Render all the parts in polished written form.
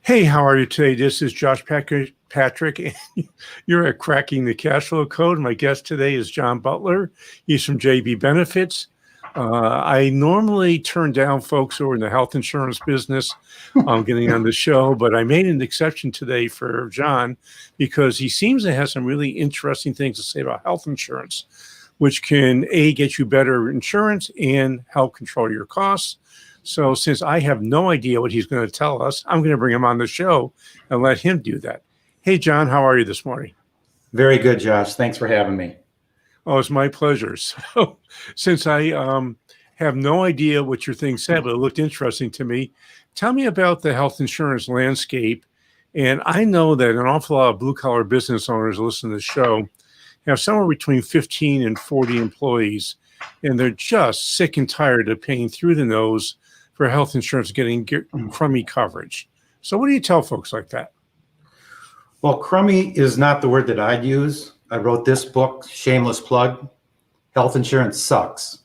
Hey, how are you today? This is Patrick, and you're at Cracking the Cash Flow Code. My guest today is John Butler. He's from JB Benefits. I normally turn down folks who are in the health insurance business getting on the show, but I made an exception today for John because he seems to have some really interesting things to say about health insurance, which can, A, get you better insurance and help control your costs. So since I have no idea what he's going to tell us, I'm going to bring him on the show and let him do that. Hey, John, how are you this morning? Very good, Josh. Thanks for having me. Oh, it's my pleasure. So since I have no idea what your thing said, but it looked interesting to me, tell me about the health insurance landscape. And I know that an awful lot of blue-collar business owners listen to the show have somewhere between 15 and 40 employees, and they're just sick and tired of paying through the nose for health insurance getting crummy coverage. So what do you tell folks like that? Well, crummy is not the word that I'd use. I wrote this book, shameless plug, Health Insurance Sucks.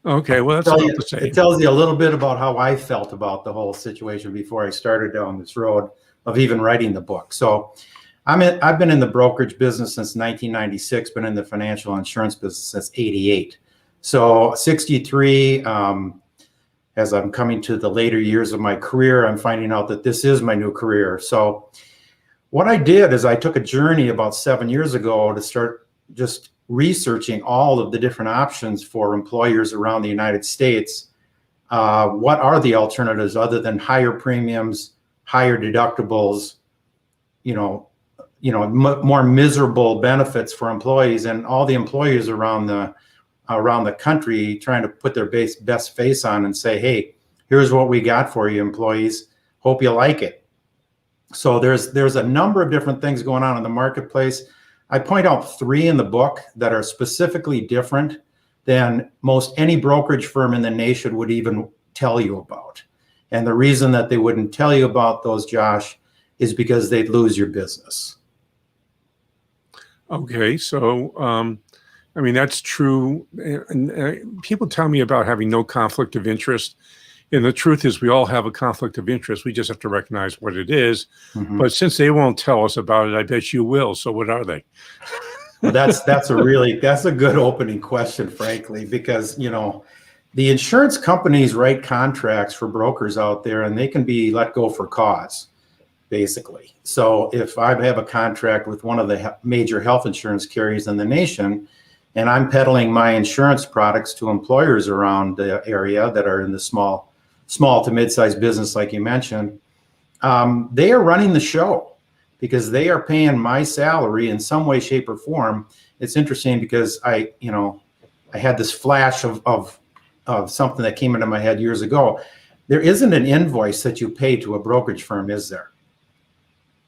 Okay, well, that's about the same. It tells you a little bit about how I felt about the whole situation before I started down this road of even writing the book. So I've been in the brokerage business since 1996, been in the financial insurance business since 88. So 63, as I'm coming to the later years of my career, I'm finding out that this is my new career. So what I did is I took a journey about 7 years ago to start just researching all of the different options for employers around the United States. What are the alternatives other than higher premiums, higher deductibles, more miserable benefits for employees, and all the employers around the country trying to put their best face on and say, hey, here's what we got for you, employees. Hope you like it. So there's a number of different things going on in the marketplace. I point out 3 in the book that are specifically different than most any brokerage firm in the nation would even tell you about. And the reason that they wouldn't tell you about those, Josh, is because they'd lose your business. Okay, so that's true. And people tell me about having no conflict of interest. And the truth is we all have a conflict of interest. We just have to recognize what it is. Mm-hmm. But since they won't tell us about it, I bet you will. So what are they? Well, that's a good opening question, frankly, because, the insurance companies write contracts for brokers out there and they can be let go for cause, basically. So if I have a contract with one of the major health insurance carriers in the nation, and I'm peddling my insurance products to employers around the area that are in the small to mid-sized business, like you mentioned, they are running the show because they are paying my salary in some way, shape, or form. It's interesting because I had this flash of something that came into my head years ago. There isn't an invoice that you pay to a brokerage firm, is there?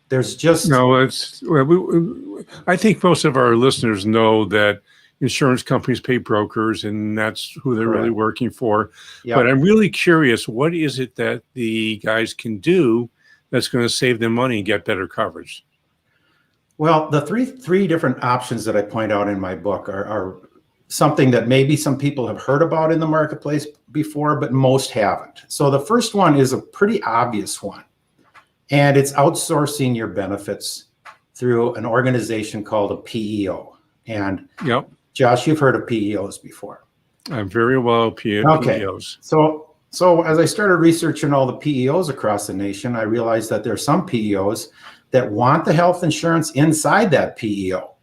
There's just no. I think most of our listeners know that insurance companies pay brokers, and that's who they're really working for. Yep. But I'm really curious, what is it that the guys can do that's going to save them money and get better coverage? Well, the three different options that I point out in my book are something that maybe some people have heard about in the marketplace before, but most haven't. So the first one is a pretty obvious one, and it's outsourcing your benefits through an organization called a PEO. And yep. Josh, you've heard of PEOs before. I'm very well PEOs. So as I started researching all the PEOs across the nation, I realized that there are some PEOs that want the health insurance inside that PEO.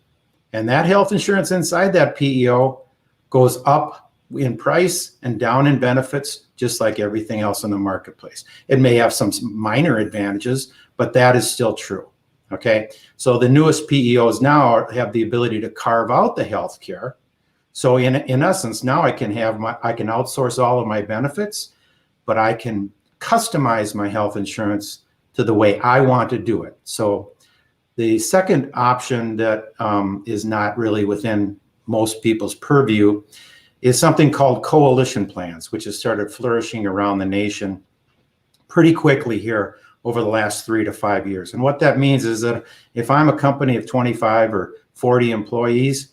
And that health insurance inside that PEO goes up in price and down in benefits, just like everything else in the marketplace. It may have some minor advantages, but that is still true. Okay, so the newest PEOs now have the ability to carve out the health care. So in essence, now I can outsource all of my benefits, but I can customize my health insurance to the way I want to do it. So the second option that is not really within most people's purview is something called coalition plans, which has started flourishing around the nation pretty quickly here over the last 3 to 5 years. And what that means is that if I'm a company of 25 or 40 employees,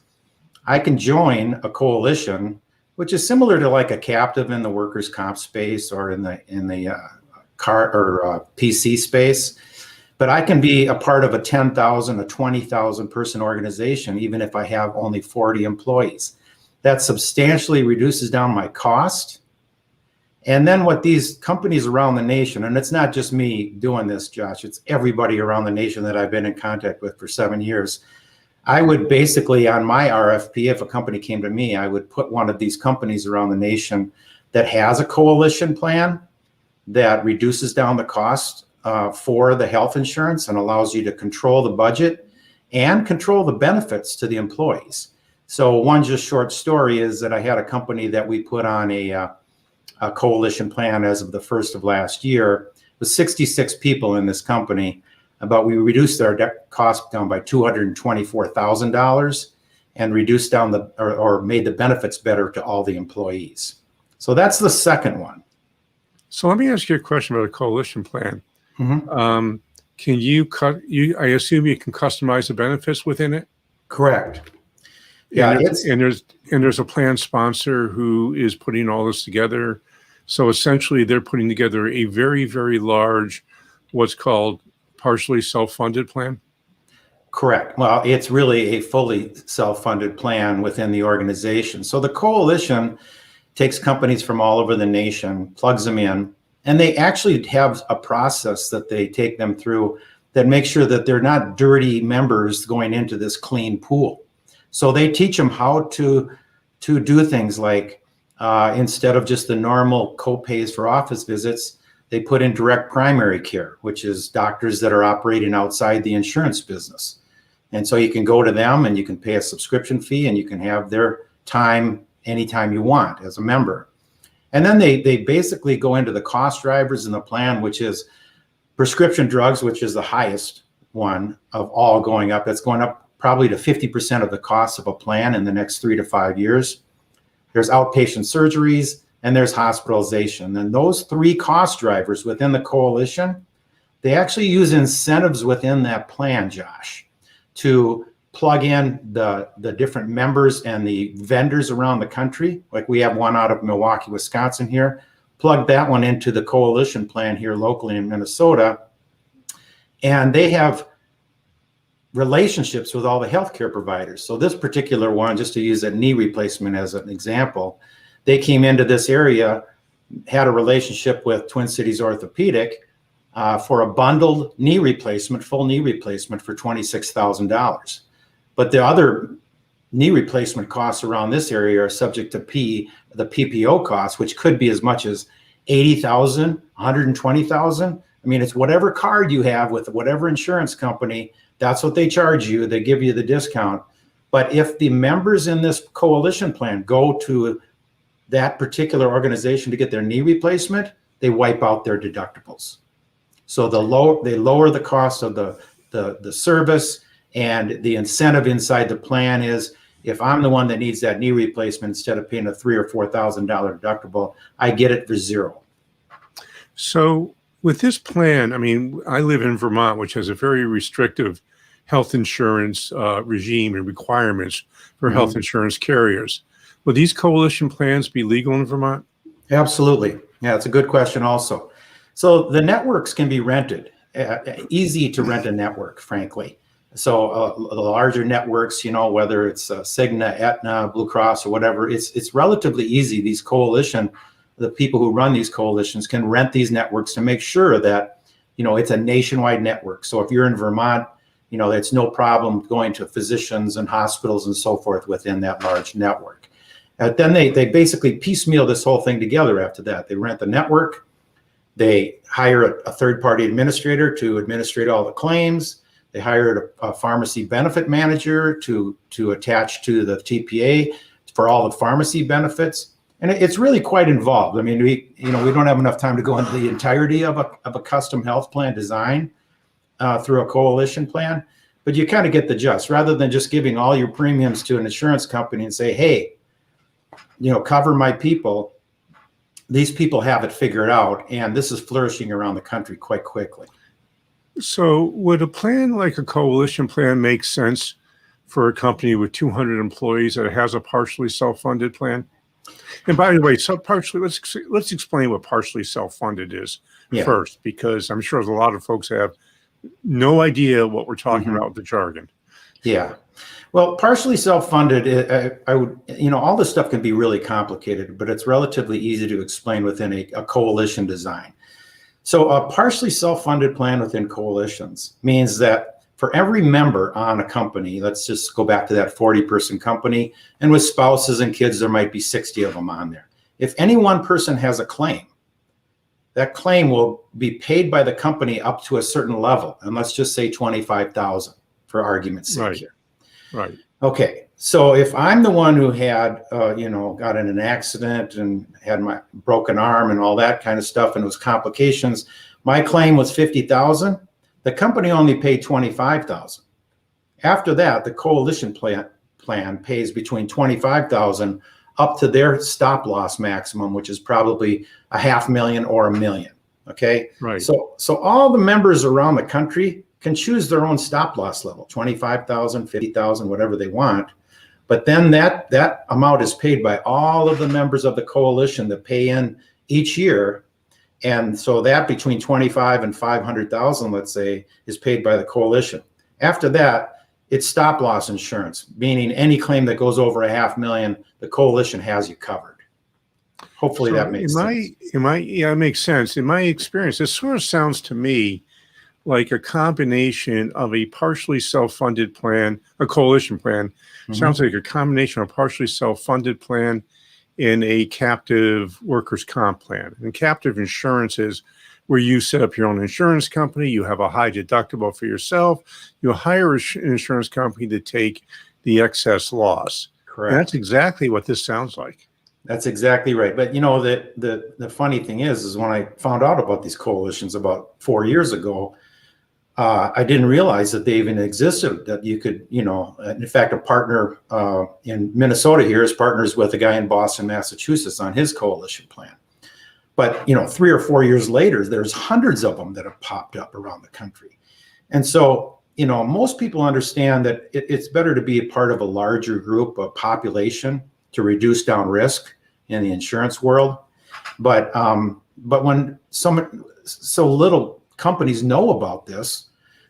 I can join a coalition, which is similar to like a captive in the workers' comp space or in the car or PC space. But I can be a part of a 10,000, a 20,000 person organization, even if I have only 40 employees. That substantially reduces down my cost. And then what these companies around the nation, and it's not just me doing this, Josh, it's everybody around the nation that I've been in contact with for 7 years. I would basically, on my RFP, if a company came to me, I would put one of these companies around the nation that has a coalition plan that reduces down the cost for the health insurance and allows you to control the budget and control the benefits to the employees. So one just short story is that I had a company that we put on a coalition plan as of the first of last year with 66 people in this company, but we reduced their cost down by $224,000 and reduced down or made the benefits better to all the employees. So that's the second one. So let me ask you a question about a coalition plan. Mm-hmm. Can you I assume you can customize the benefits within it? Correct. Yeah, and there's a plan sponsor who is putting all this together. So essentially, they're putting together a very, very large, what's called partially self-funded plan. Correct. Well, it's really a fully self-funded plan within the organization. So the coalition takes companies from all over the nation, plugs them in, and they actually have a process that they take them through that makes sure that they're not dirty members going into this clean pool. So they teach them how to do things like instead of just the normal co-pays for office visits, they put in direct primary care, which is doctors that are operating outside the insurance business. And so you can go to them and you can pay a subscription fee and you can have their time anytime you want as a member. And then they basically go into the cost drivers in the plan, which is prescription drugs, which is the highest one of all going up. It's going up probably to 50% of the cost of a plan in the next 3 to 5 years. There's outpatient surgeries and there's hospitalization. And those three cost drivers within the coalition, they actually use incentives within that plan, Josh, to plug in the different members and the vendors around the country. Like we have one out of Milwaukee, Wisconsin here, plug that one into the coalition plan here locally in Minnesota. And they have relationships with all the healthcare providers. So this particular one, just to use a knee replacement as an example, they came into this area, had a relationship with Twin Cities Orthopedic for a bundled knee replacement, full knee replacement for $26,000. But the other knee replacement costs around this area are subject to the PPO costs, which could be as much as $80,000, $120,000. I mean, it's whatever card you have with whatever insurance company, that's what they charge you. They give you the discount. But if the members in this coalition plan go to that particular organization to get their knee replacement, they wipe out their deductibles. So they lower the cost of the service, and the incentive inside the plan is if I'm the one that needs that knee replacement, instead of paying a $3,000 or $4,000 deductible, I get it for zero. So with this plan, I mean, I live in Vermont, which has a very restrictive health insurance regime and requirements for health insurance carriers. Will these coalition plans be legal in Vermont? Absolutely. Yeah, it's a good question also. So the networks can be rented, easy to rent a network, frankly. So the larger networks, whether it's Cigna, Aetna, Blue Cross, or whatever, it's relatively easy. These the people who run these coalitions can rent these networks to make sure that, it's a nationwide network. So if you're in Vermont, it's no problem going to physicians and hospitals and so forth within that large network. Then they basically piecemeal this whole thing together after that. They rent the network, they hire a third-party administrator to administrate all the claims. They hired a pharmacy benefit manager to attach to the TPA for all the pharmacy benefits. And it's really quite involved. I mean, we don't have enough time to go into the entirety of a custom health plan design through a coalition plan, but you kind of get the gist. Rather than just giving all your premiums to an insurance company and say, hey, cover my people, these people have it figured out, and this is flourishing around the country quite quickly. So would a plan like a coalition plan make sense for a company with 200 employees that has a partially self-funded plan? And by the way, let's explain what partially self-funded is first, because I'm sure a lot of folks have no idea what we're talking Mhm. about with the jargon. Yeah. Well, partially self-funded, I would, all this stuff can be really complicated, but it's relatively easy to explain within a coalition design. So a partially self-funded plan within coalitions means that for every member on a company, let's just go back to that 40-person company, and with spouses and kids, there might be 60 of them on there. If any one person has a claim, that claim will be paid by the company up to a certain level, and let's just say 25,000 for argument's sake Right. here. Right. Okay, so if I'm the one who had, got in an accident and had my broken arm and all that kind of stuff, and it was complications, my claim was 50,000. The company only paid 25,000. After that, the coalition plan pays between 25,000 up to their stop loss maximum, which is probably $500,000 or $1 million. Okay, Right. So all the members around the country can choose their own stop loss level, 25,000, 50,000, whatever they want. But then that amount is paid by all of the members of the coalition that pay in each year. And so that between 25 and 500,000, let's say, is paid by the coalition. After that, it's stop loss insurance, meaning any claim that goes over $500,000, the coalition has you covered. Hopefully So that makes sense. Yeah, it makes sense. In my experience, this sort of sounds to me like a combination of a partially self-funded plan, a coalition plan. Mm-hmm. Sounds like a combination of a partially self-funded plan and a captive workers' comp plan. And captive insurance is where you set up your own insurance company, you have a high deductible for yourself, you hire an insurance company to take the excess loss. Correct. And that's exactly what this sounds like. That's exactly right. But the funny thing is when I found out about these coalitions about 4 years ago, I didn't realize that they even existed, that you could, in fact, a partner in Minnesota here is partners with a guy in Boston, Massachusetts on his coalition plan. But, 3 or 4 years later, there's hundreds of them that have popped up around the country. And so, most people understand that it's better to be a part of a larger group, a population, to reduce down risk in the insurance world. But when so little companies know about this,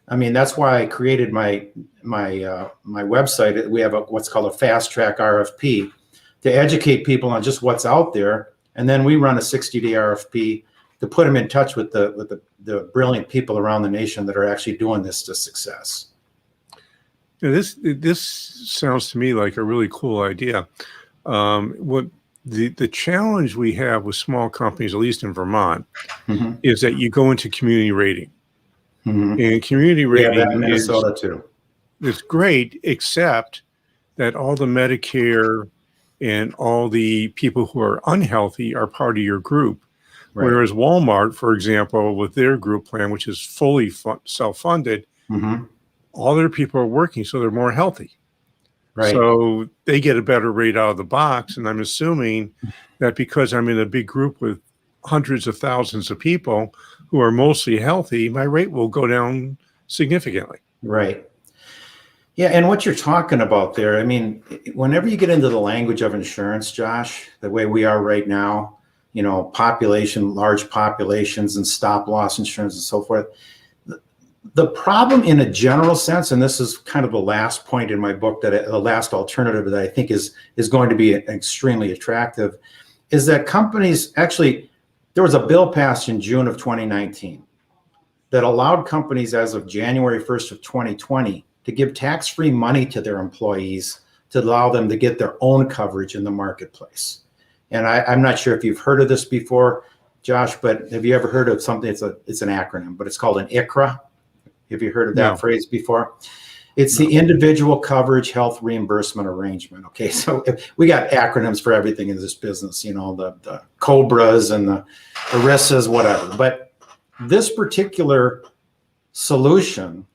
I mean, that's why I created my website. We have what's called a fast track RFP to educate people on just what's out there. And then we run a 60-day RFP to put them in touch with the brilliant people around the nation that are actually doing this to success. Now, this sounds to me like a really cool idea. What the challenge we have with small companies, at least in Vermont, Mm-hmm. is that you go into community rating. Mm-hmm. And community rating that in Minnesota too. Is great, except that all the Medicare and all the people who are unhealthy are part of your group. Right. Whereas Walmart, for example, with their group plan, which is fully self-funded, mm-hmm. all their people are working, so they're more healthy. Right. So they get a better rate out of the box. And I'm assuming that because I'm in a big group with hundreds of thousands of people who are mostly healthy, my rate will go down significantly. Right. Yeah. And what you're talking about there, I mean, whenever you get into the language of insurance, Josh, the way we are right now, large populations and stop loss insurance and so forth, the problem in a general sense, and this is kind of the last point in my book, the last alternative that I think is going to be extremely attractive, is that companies actually, there was a bill passed in June of 2019 that allowed companies as of January 1st of 2020 to give tax-free money to their employees to allow them to get their own coverage in the marketplace. And I'm not sure if you've heard of this before, Josh, but have you ever heard of something? It's an acronym, but it's called an ICHRA. Have you heard of that phrase before? It's the Individual Coverage Health Reimbursement Arrangement. Okay, so we got acronyms for everything in this business, the COBRAs and the ERISAs, whatever. But this particular solution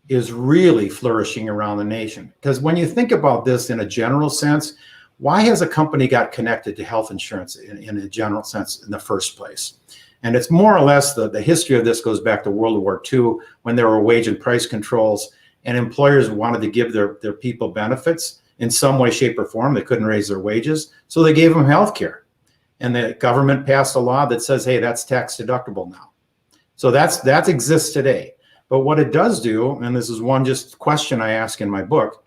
is really flourishing around the nation. Because when you think about this in a general sense, why has a company got connected to health insurance in a general sense in the first place? And it's more or less the history of this goes back to World War II, when there were wage and price controls and employers wanted to give their people benefits in some way, shape, or form. They couldn't raise their wages, so they gave them health care. And the government passed a law that says, hey, that's tax deductible now. So that exists today. But what it does do, and this is one just question I ask in my book,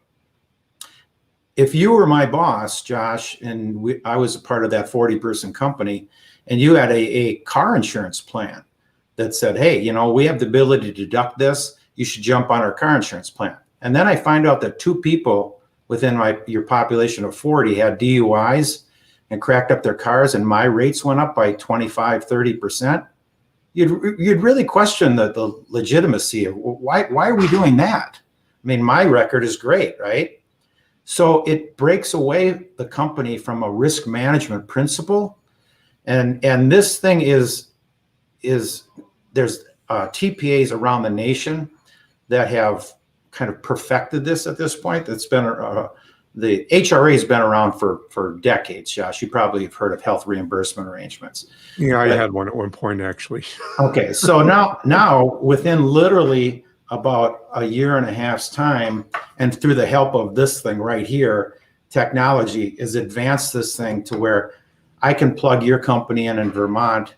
if you were my boss, Josh, and I was a part of that 40-person company, and you had a car insurance plan that said, hey, you know, we have the ability to deduct this, you should jump on our car insurance plan. And then I find out that 2 people within your population of 40 had DUIs and cracked up their cars, and my rates went up by 25, 30%. You'd really question the legitimacy of why are we doing that? I mean, my record is great, right? So it breaks away the company from a risk management principle. And this thing is there's TPAs around the nation that have kind of perfected this at this point. It's been the ICHRA has been around for decades, Josh. You probably have heard of health reimbursement arrangements. Yeah, I had one at one point, actually. Okay, so now within literally about a year and a half's time, and through the help of this thing right here, technology has advanced this thing to where I can plug your company in Vermont.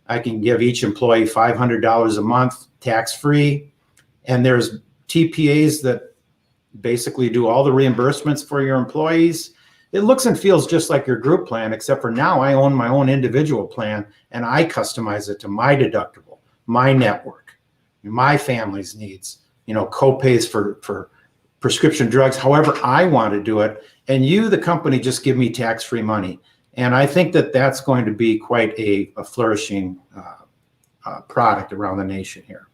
I can give each employee $500 a month, tax-free, and there's TPAs that basically do all the reimbursements for your employees. It looks and feels just like your group plan, except for now I own my own individual plan and I customize it to my deductible, my network, my family's needs, you know, co-pays for prescription drugs, however I want to do it. And you, the company, just give me tax-free money. And I think that that's going to be quite a flourishing product around the nation here.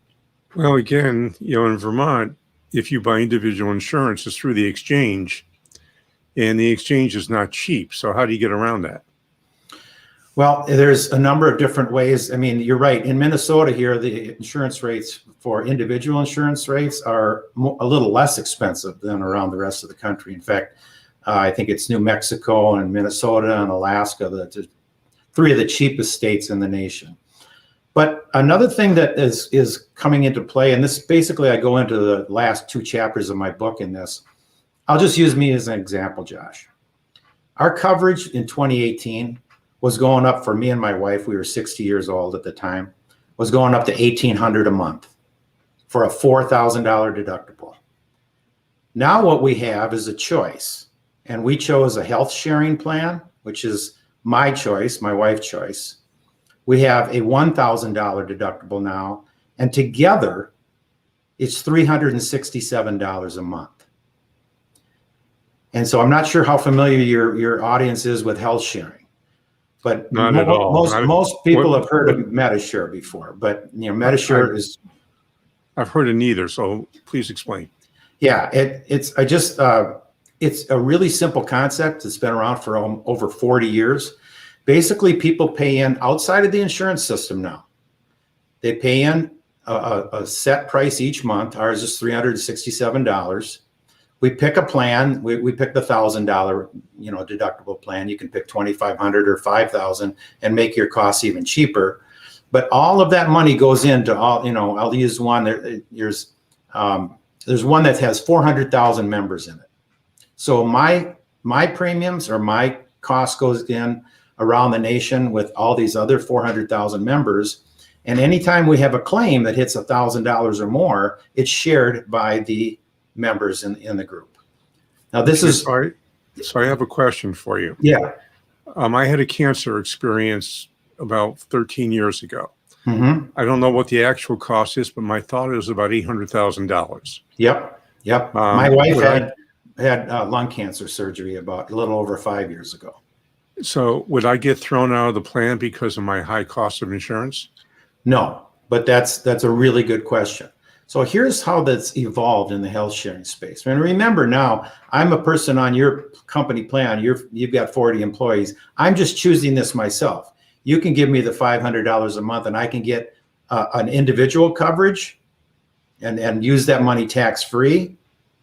Well, again, you know, in Vermont, if you buy individual insurance, it's through the exchange, and the exchange is not cheap. So how do you get around that? Well, there's a number of different ways. I mean, you're right. In Minnesota here, the insurance rates for individual insurance rates are a little less expensive than around the rest of the country. In fact, I think it's New Mexico and Minnesota and Alaska, the 3 of the cheapest states in the nation. But another thing that is coming into play, and this basically I go into the last 2 chapters of my book in this. I'll just use me as an example, Josh. Our coverage in 2018 was going up for me and my wife. We were 60 years old at the time. Was going up to $1,800 a month for a $4,000 deductible. Now what we have is a choice, and we chose a health sharing plan, which is my choice, my wife's choice. We have a $1,000 deductible now, and together it's $367 a month. And so I'm not sure how familiar your audience is with health sharing, but Not at all. Most people have heard of MediShare before, but you know, MediShare is. I've heard of neither, so please explain. Yeah, it's a really simple concept. It's been around for over 40 years. Basically, people pay in outside of the insurance system now. They pay in a set price each month. Ours is $367. We pick a plan. We pick the $1,000, you know, deductible plan. You can pick $2,500 or $5,000 and make your costs even cheaper. But all of that money goes into all. You know, I'll use one. There's one that has 400,000 members in it. So my premiums or my cost goes in around the nation with all these other 400,000 members. And anytime we have a claim that hits $1,000 or more, it's shared by the members in the group. Now this is. So I have a question for you. Yeah. I had a cancer experience about 13 years ago. Mm-hmm. I don't know what the actual cost is, but my thought is about $800,000. Yep. My wife had lung cancer surgery about a little over 5 years ago. So would I get thrown out of the plan because of my high cost of insurance? No, but that's a really good question. So here's how that's evolved in the health sharing space. And remember now, I'm a person on your company plan. You've got 40 employees. I'm just choosing this myself. You can give me the $500 a month and I can get an individual coverage and use that money tax-free,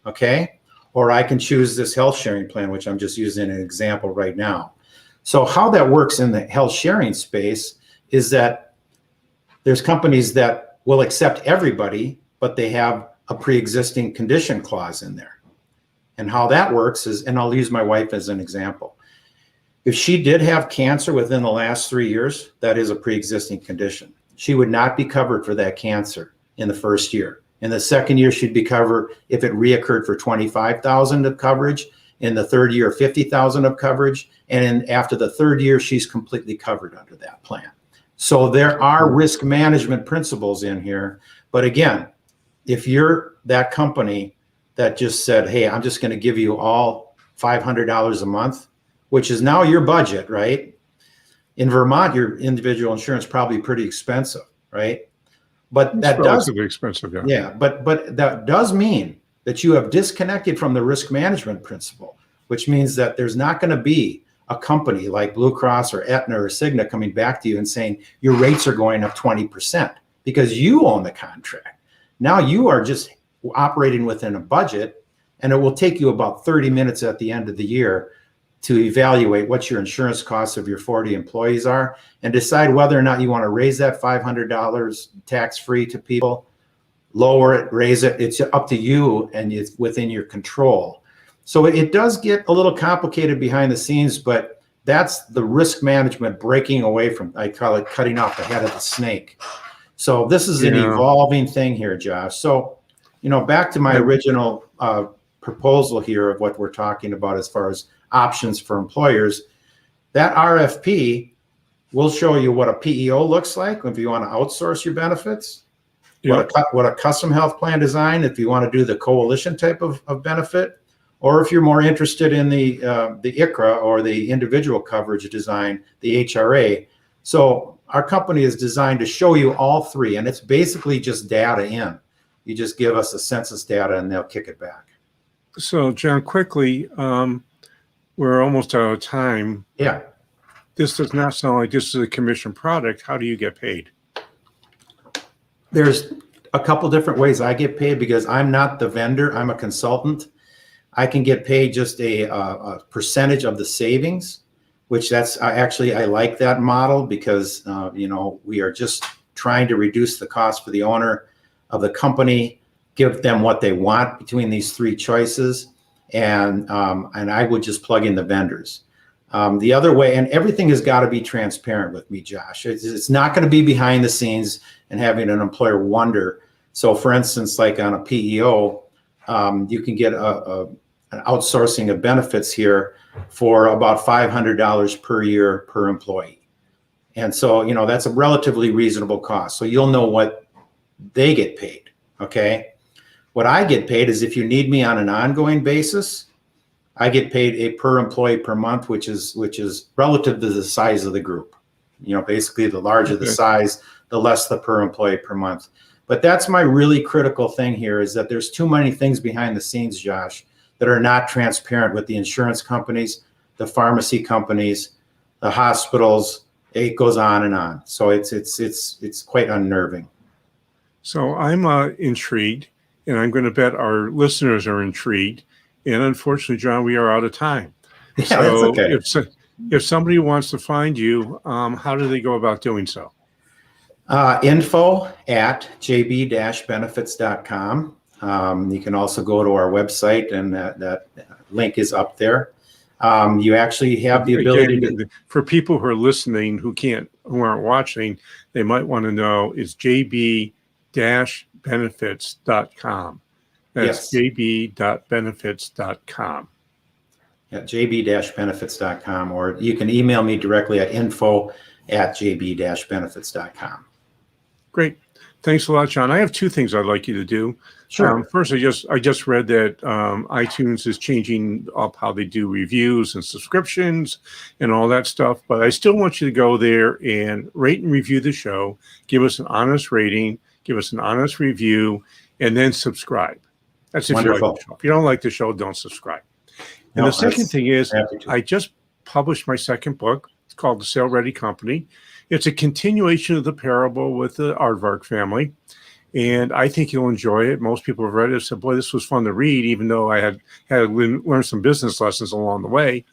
okay? Or I can choose this health sharing plan, which I'm just using an example right now. So how that works in the health sharing space is that there's companies that will accept everybody, but they have a pre-existing condition clause in there. And how that works is, and I'll use my wife as an example. If she did have cancer within the last 3 years, that is a pre-existing condition. She would not be covered for that cancer in the first year. In the second year, she'd be covered if it reoccurred for 25,000 of coverage. In the third year, 50,000 of coverage. And after the third year, she's completely covered under that plan. So there are risk management principles in here. But again, if you're that company that just said, hey, I'm just going to give you all $500 a month, which is now your budget, right? In Vermont, your individual insurance is probably pretty expensive, right? But It's that relatively expensive, yeah. yeah, but that does mean that you have disconnected from the risk management principle, which means that there's not going to be a company like Blue Cross or Aetna or Cigna coming back to you and saying your rates are going up 20% because you own the contract. Now you are just operating within a budget, and it will take you about 30 minutes at the end of the year to evaluate what your insurance costs of your 40 employees are and decide whether or not you want to raise that $500 tax-free to people, lower it, raise it. It's up to you, and it's within your control. So it does get a little complicated behind the scenes, but that's the risk management breaking away from, I call it cutting off the head of the snake. So this is an evolving thing here, Josh. So, back to my original proposal here of what we're talking about as far as options for employers, that RFP will show you what a PEO looks like if you want to outsource your benefits, what a custom health plan design if you want to do the coalition type of benefit, or if you're more interested in the ICHRA or the individual coverage design, the ICHRA. So our company is designed to show you all three, and it's basically just data in. You just give us the census data and they'll kick it back. So, John, quickly, we're almost out of time. Yeah. This does not sound like this is a commission product. How do you get paid? There's a couple different ways I get paid because I'm not the vendor. I'm a consultant. I can get paid just a percentage of the savings, which I like that model because, we are just trying to reduce the cost for the owner of the company, give them what they want between these three choices. And I would just plug in the vendors. The other way, and everything has got to be transparent with me, Josh. It's not going to be behind the scenes and having an employer wonder. So for instance, like on a PEO, you can get an outsourcing of benefits here for about $500 per year per employee. And so, that's a relatively reasonable cost. So you'll know what they get paid, okay? What I get paid is if you need me on an ongoing basis, I get paid a per employee per month, which is relative to the size of the group. Basically the larger the size, the less the per employee per month. But that's my really critical thing here is that there's too many things behind the scenes, Josh, that are not transparent with the insurance companies, the pharmacy companies, the hospitals. It goes on and on. So it's quite unnerving. So I'm intrigued. And I'm going to bet our listeners are intrigued. And unfortunately, John, we are out of time. Yeah, so that's okay. If somebody wants to find you, how do they go about doing so? info@jb-benefits.com. You can also go to our website, and that link is up there. You actually have the ability to. For people who are listening who aren't watching, they might want to know is jb-benefits.com. That's jb.benefits.com. At jb-benefits.com, or you can email me directly at info@jb-benefits.com. Great. Thanks a lot, John. I have two things I'd like you to do. Sure. First, I just read that iTunes is changing up how they do reviews and subscriptions and all that stuff. But I still want you to go there and rate and review the show. Give us an honest rating. Give us an honest review, and then subscribe. That's if you like the show. If you don't like the show, don't subscribe. And the second thing is, I just published my second book. It's called The Sale Ready Company. It's a continuation of the parable with the Aardvark family, and I think you'll enjoy it. Most people have read it and said, boy, this was fun to read, even though I had learned some business lessons along the way.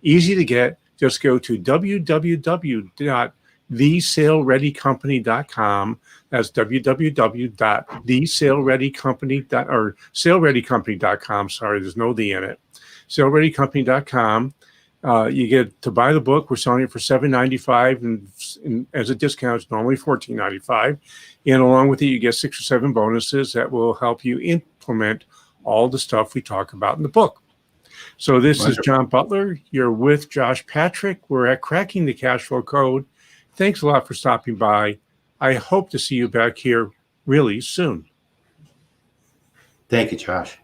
Easy to get. Just go to www.thesalereadycompany.com. That's www.thesalereadycompany.com. Sorry, there's no D in it. Salereadycompany.com. You get to buy the book. We're selling it for $7.95, and as a discount, it's normally $14.95. And along with it, you get 6 or 7 bonuses that will help you implement all the stuff we talk about in the book. So this is John Butler. You're with Josh Patrick. We're at Cracking the Cash Flow Code. Thanks a lot for stopping by. I hope to see you back here really soon. Thank you, Josh.